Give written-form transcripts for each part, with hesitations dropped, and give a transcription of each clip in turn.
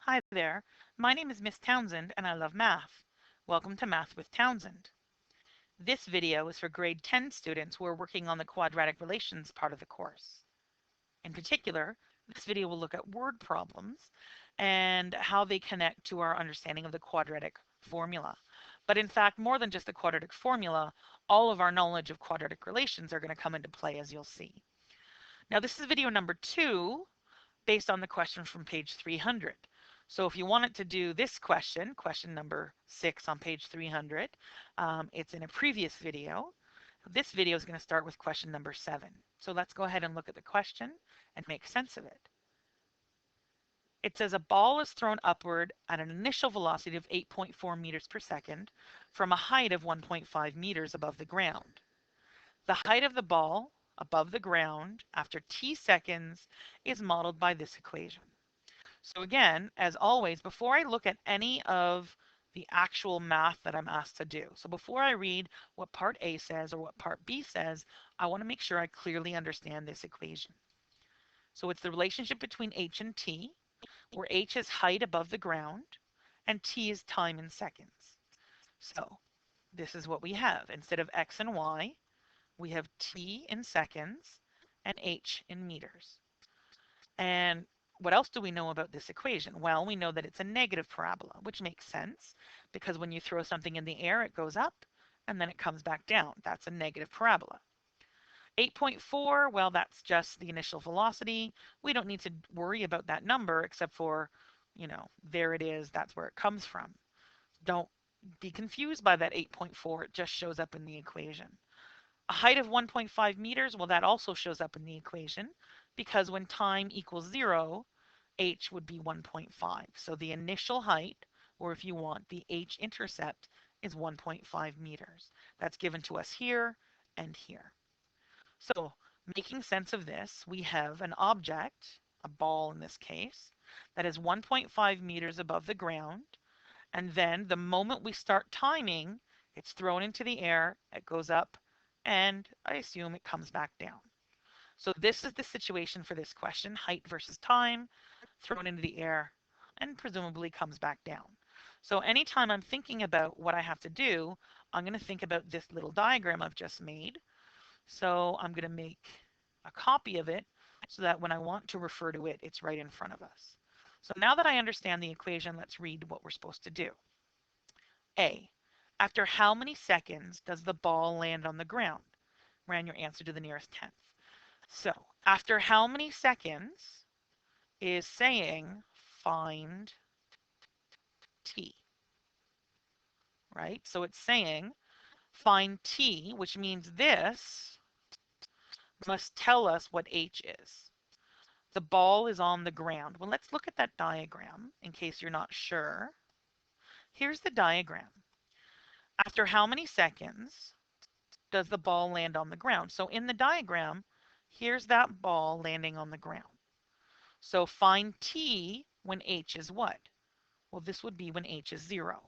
Hi there, my name is Miss Townsend and I love math. Welcome to Math with Townsend. This video is for grade 10 students who are working on the quadratic relations part of the course. In particular, this video will look at word problems and how they connect to our understanding of the quadratic formula. But in fact, more than just the quadratic formula, all of our knowledge of quadratic relations are going to come into play, as you'll see. Now, this is video number 2 based on the question from page 300. So if you wanted to do this question, question number 6 on page 300, it's in a previous video. This video is going to start with question number 7. So let's go ahead and look at the question and make sense of it. It says a ball is thrown upward at an initial velocity of 8.4 meters per second from a height of 1.5 meters above the ground. The height of the ball above the ground after t seconds is modeled by this equation. So again, as always, before I look at any of the actual math that I'm asked to do, so before I read what part A says or what part B says, I want to make sure I clearly understand this equation. So it's the relationship between h and t, where h is height above the ground and t is time in seconds. So this is what we have. Instead of x and y, we have t in seconds and h in meters. And what else do we know about this equation? Well, we know that it's a negative parabola, which makes sense because when you throw something in the air, it goes up and then it comes back down. That's a negative parabola. 8.4, well, that's just the initial velocity. We don't need to worry about that number except for, there it is. That's where it comes from. Don't be confused by that 8.4. It just shows up in the equation. A height of 1.5 meters, well, that also shows up in the equation because when time equals 0, h would be 1.5. So the initial height, or if you want, the h-intercept, is 1.5 meters. That's given to us here and here. So making sense of this, we have an object, a ball in this case, that is 1.5 meters above the ground. And then the moment we start timing, it's thrown into the air, it goes up, and I assume it comes back down. So this is the situation for this question, height versus time, thrown into the air, and presumably comes back down. So anytime I'm thinking about what I have to do, I'm going to think about this little diagram I've just made. So I'm going to make a copy of it so that when I want to refer to it, it's right in front of us. So now that I understand the equation, let's read what we're supposed to do. A. After how many seconds does the ball land on the ground? Ran your answer to the nearest tenth. So after how many seconds is saying find t, right? So it's saying find t, which means this must tell us what h is. The ball is on the ground. Well, let's look at that diagram in case you're not sure. Here's the diagram. After how many seconds does the ball land on the ground? So in the diagram, here's that ball landing on the ground. So find t when h is what? Well, this would be when h is 0.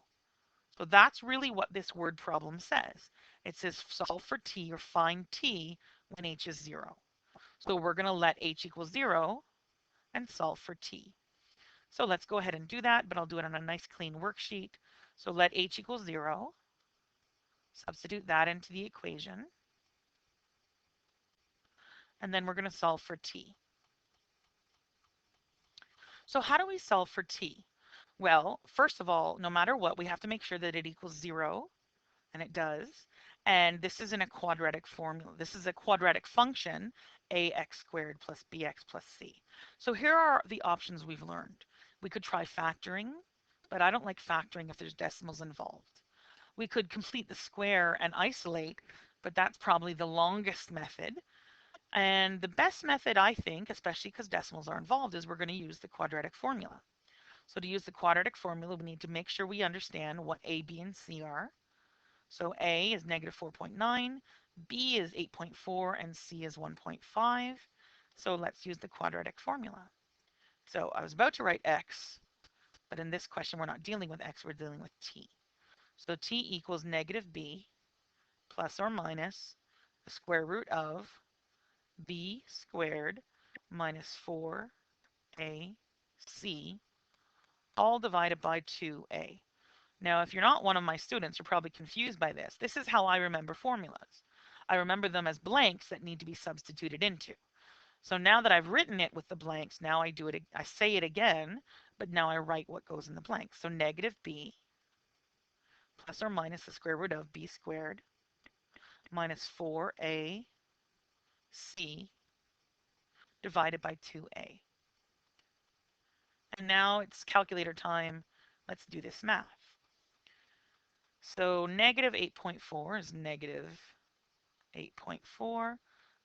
So that's really what this word problem says. It says solve for t or find t when h is 0. So we're going to let h equals 0 and solve for t. So let's go ahead and do that, but I'll do it on a nice clean worksheet. So let h equals 0. Substitute that into the equation. And then we're going to solve for t. So how do we solve for t? Well, first of all, no matter what, we have to make sure that it equals 0, and it does. And this isn't a quadratic formula. This is a quadratic function, ax squared plus bx plus c. So here are the options we've learned. We could try factoring, but I don't like factoring if there's decimals involved. We could complete the square and isolate, but that's probably the longest method. And the best method, I think, especially because decimals are involved, is we're going to use the quadratic formula. So to use the quadratic formula, we need to make sure we understand what a, b, and c are. So a is negative 4.9, b is 8.4, and c is 1.5. So let's use the quadratic formula. So I was about to write x, but in this question we're not dealing with x, we're dealing with t. So t equals negative b plus or minus the square root of b squared minus 4ac all divided by 2a. Now, if you're not one of my students, you're probably confused by this. This is how I remember formulas. I remember them as blanks that need to be substituted into. So now that I've written it with the blanks, now I say it again, but now I write what goes in the blanks. So negative b plus or minus the square root of b squared minus 4ac divided by 2a. And now it's calculator time. Let's do this math. So negative 8.4 is negative 8.4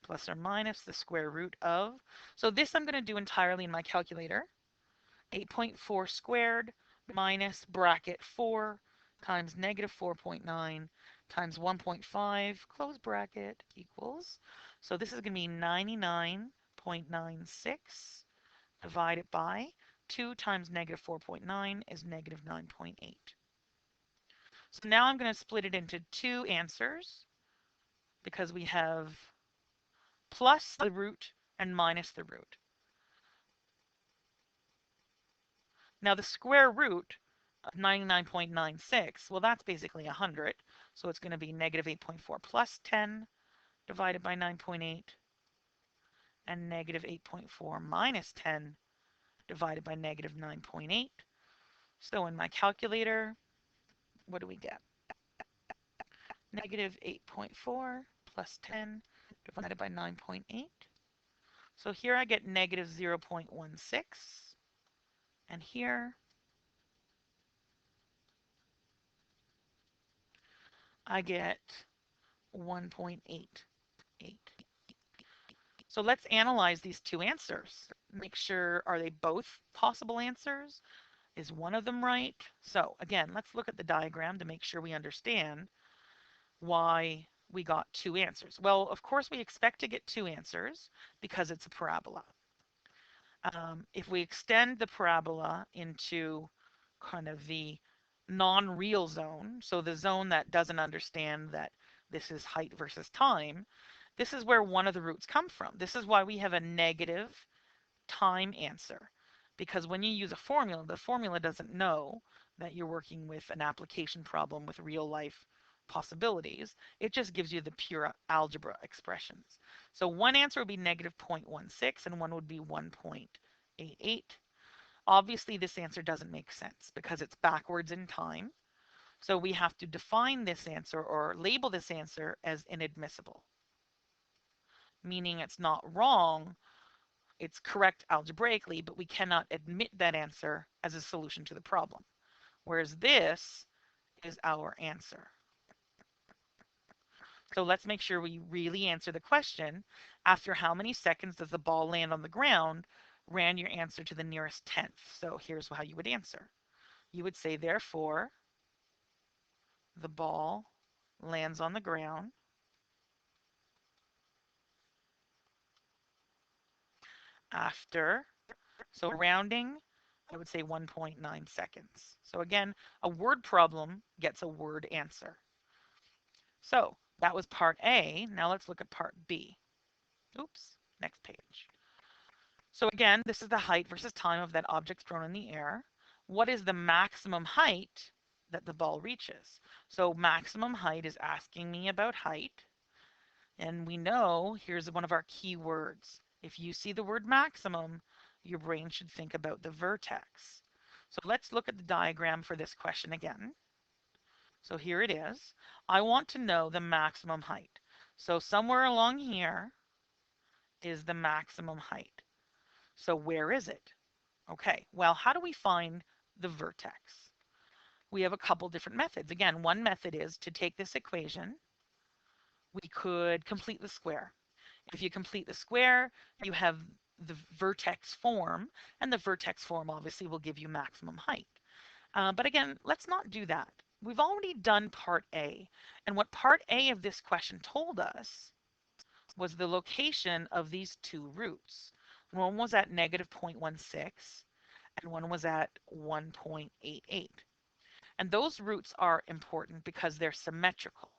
plus or minus the square root of. So this I'm going to do entirely in my calculator. 8.4 squared minus bracket 4 times negative 4.9 times 1.5 close bracket equals. So this is going to be 99.96 divided by 2 times negative 4.9 is negative 9.8. So now I'm going to split it into two answers because we have plus the root and minus the root. Now the square root of 99.96, well, that's basically 100. So it's going to be negative 8.4 plus 10 divided by 9.8 and negative 8.4 minus 10 divided by negative 9.8. So in my calculator, what do we get? Negative 8.4 plus 10 divided by 9.8. So here I get negative 0.16. And here I get 1.88. So let's analyze these two answers. Make sure, are they both possible answers? Is one of them right? So again, let's look at the diagram to make sure we understand why we got two answers. Well, of course we expect to get two answers because it's a parabola. If we extend the parabola into kind of the non-real zone, so the zone that doesn't understand that this is height versus time, this is where one of the roots come from. This is why we have a negative time answer. Because when you use a formula, the formula doesn't know that you're working with an application problem with real life possibilities. It just gives you the pure algebra expressions. So one answer would be negative 0.16 and one would be 1.88. Obviously, this answer doesn't make sense because it's backwards in time. So we have to define this answer or label this answer as inadmissible, meaning it's not wrong, it's correct algebraically, but we cannot admit that answer as a solution to the problem. Whereas this is our answer. So let's make sure we really answer the question. After how many seconds does the ball land on the ground? Round your answer to the nearest tenth. So here's how you would answer. You would say, therefore, the ball lands on the ground after, so rounding, I would say 1.9 seconds. So again, a word problem gets a word answer. So that was part A. Now let's look at part B. Oops, next page. So again, this is the height versus time of that object thrown in the air. What is the maximum height that the ball reaches? So maximum height is asking me about height. And we know, here's one of our key words. If you see the word maximum, your brain should think about the vertex. So let's look at the diagram for this question again. So here it is. I want to know the maximum height. So somewhere along here is the maximum height. So where is it? Okay, well, how do we find the vertex? We have a couple different methods. Again, one method is to take this equation. We could complete the square. If you complete the square, you have the vertex form, and the vertex form obviously will give you maximum height. But again, let's not do that. We've already done part A, and what part A of this question told us was the location of these two roots. One was at negative 0.16, and one was at 1.88. And those roots are important because they're symmetrical,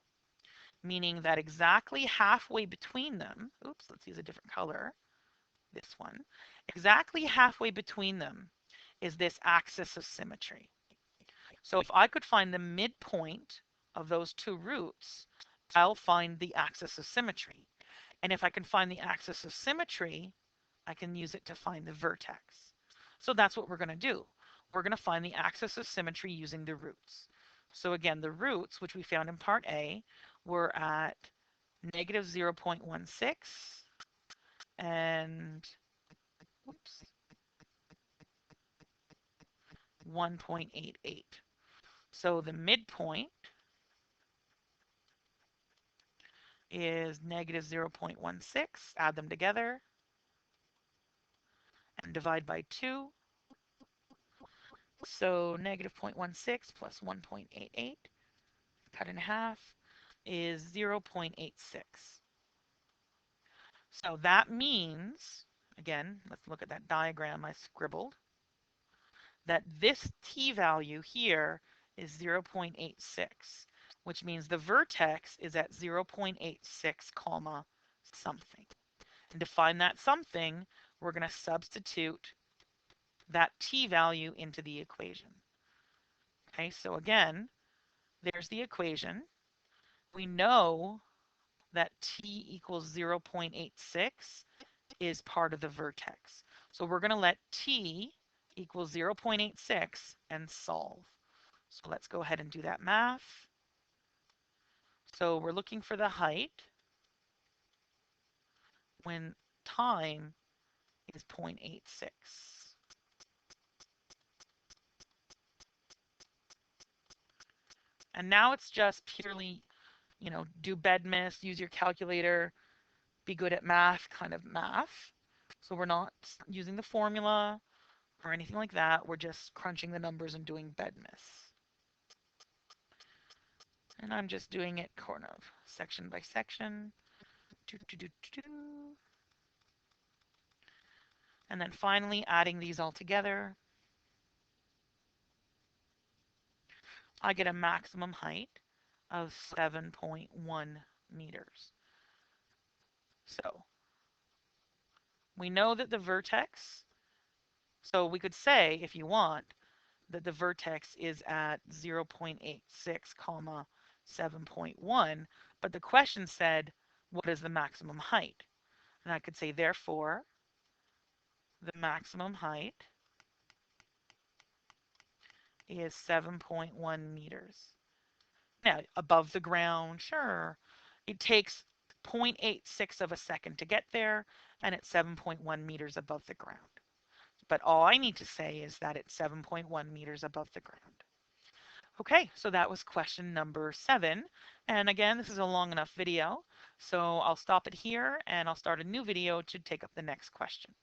meaning that exactly halfway between them, oops, let's use a different color, this one, exactly halfway between them is this axis of symmetry. So if I could find the midpoint of those two roots, I'll find the axis of symmetry. And if I can find the axis of symmetry, I can use it to find the vertex. So that's what we're going to do. We're going to find the axis of symmetry using the roots. So again, the roots, which we found in part A, were at negative 0.16 and oops, 1.88. So the midpoint is negative 0.16. Add them together and divide by 2. So negative 0.16 plus 1.88, cut in half, is 0.86. So that means, again, let's look at that diagram I scribbled, that this t-value here is 0.86, which means the vertex is at 0.86 comma something. And to find that something, we're going to substitute that t-value into the equation. Okay, so again, there's the equation. We know that t equals 0.86 is part of the vertex. So we're going to let t equals 0.86 and solve. So let's go ahead and do that math. So we're looking for the height when time is 0.86. And now it's just purely, do bedmiss, use your calculator, be good at math, kind of math. So we're not using the formula or anything like that. We're just crunching the numbers and doing bedmiss. And I'm just doing it kind of section by section. And then finally adding these all together, I get a maximum height of 7.1 meters. So we know that the vertex, so we could say, if you want, that the vertex is at 0.86 comma 7.1, but the question said, what is the maximum height? And I could say, therefore, the maximum height is 7.1 meters. Now, above the ground, sure. It takes 0.86 of a second to get there, and it's 7.1 meters above the ground. But all I need to say is that it's 7.1 meters above the ground. Okay, so that was question number 7. And again, this is a long enough video, so I'll stop it here and I'll start a new video to take up the next question.